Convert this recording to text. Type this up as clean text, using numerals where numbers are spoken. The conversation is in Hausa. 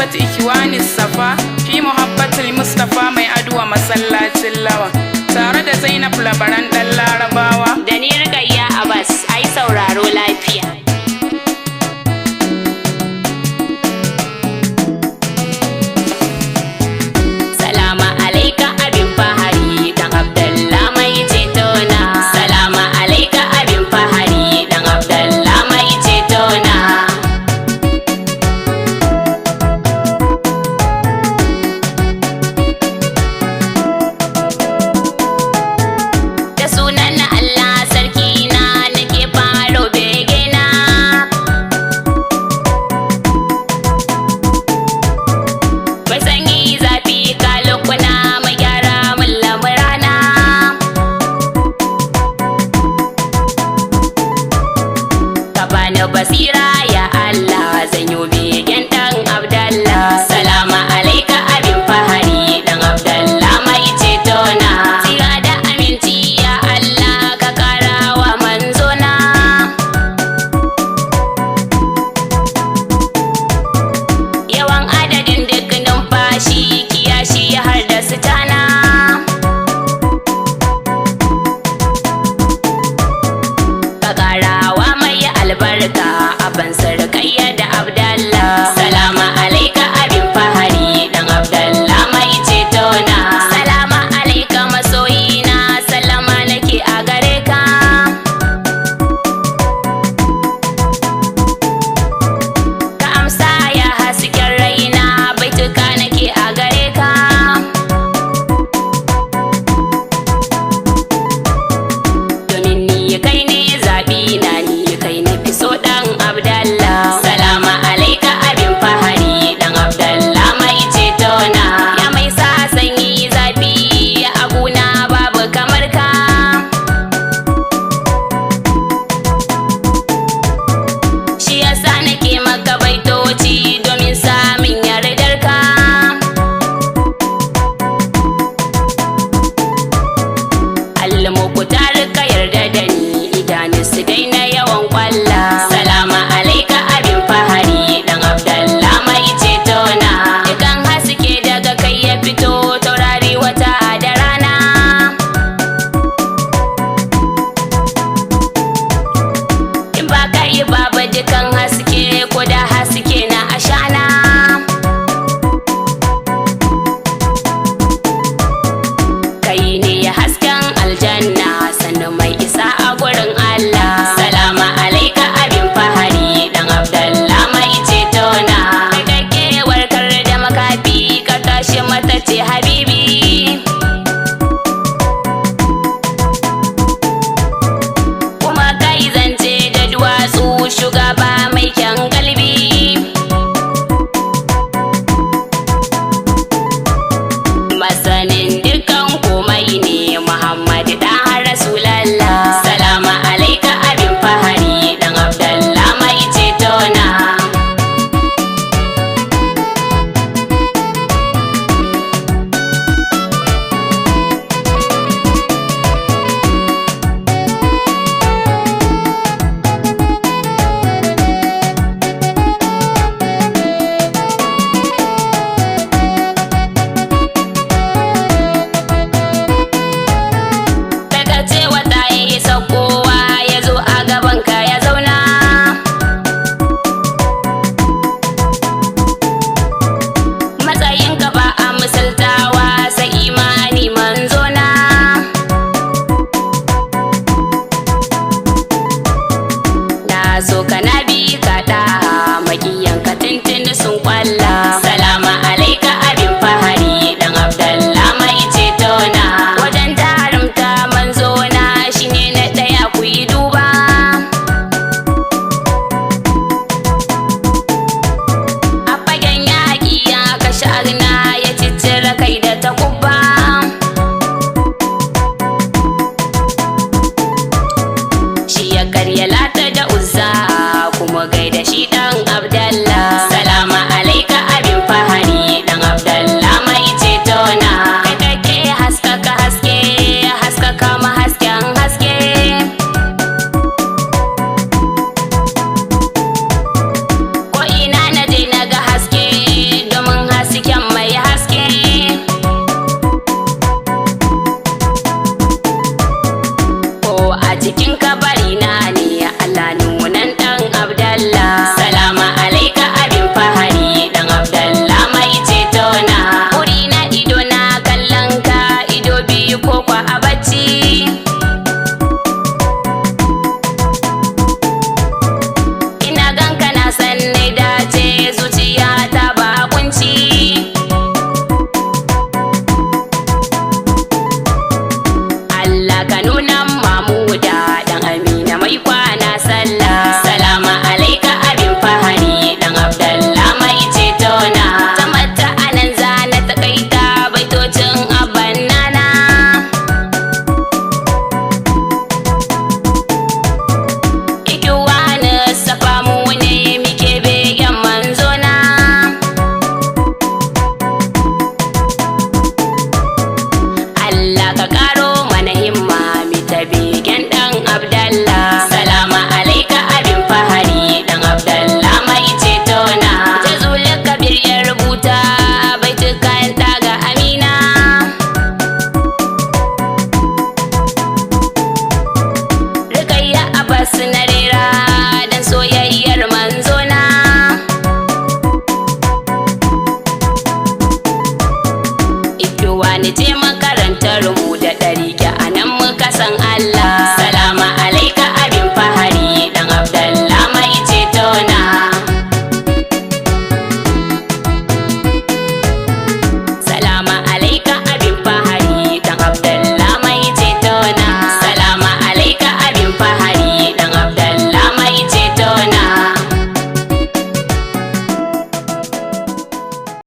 riyasat ikiwani safa fi muhabbatul mustafa mai aduwa masallacin lawa tare da Zainab labaran dan Larabawa da ni Rukayya Abbas. Ai sauraro lafiya. Salama alaika abin fahari dan Abdallah mai cetona. Salama alaika abin fahari dan Abdallah mai cetona. Da cikin kabari na ne Allah nunan dan Abdallah. Salama alaika abin fahari dan Abdallah mai ceto na. Wuri na ido na kallon ka, ido biyu ko kwa a bacci. Ina ganka na san ne dace, zuciya ta ba kunci. Allah ka nuna mamuda dan Amina mai kwana sallah. Salama alaika abin fahari dan Abdallah mai ceto na. Tamata anan zana takaita baitocin abban nana. Ikiwa na safa mu ne muke begen manzona. Allah ka karo mana himma mi ta begen dan Abdallah. Salama alaika abin fahari dan Abdallah mai ceto na. Jazul kabir ya rubuta baitukan daga Amina. Rukayya Abbas na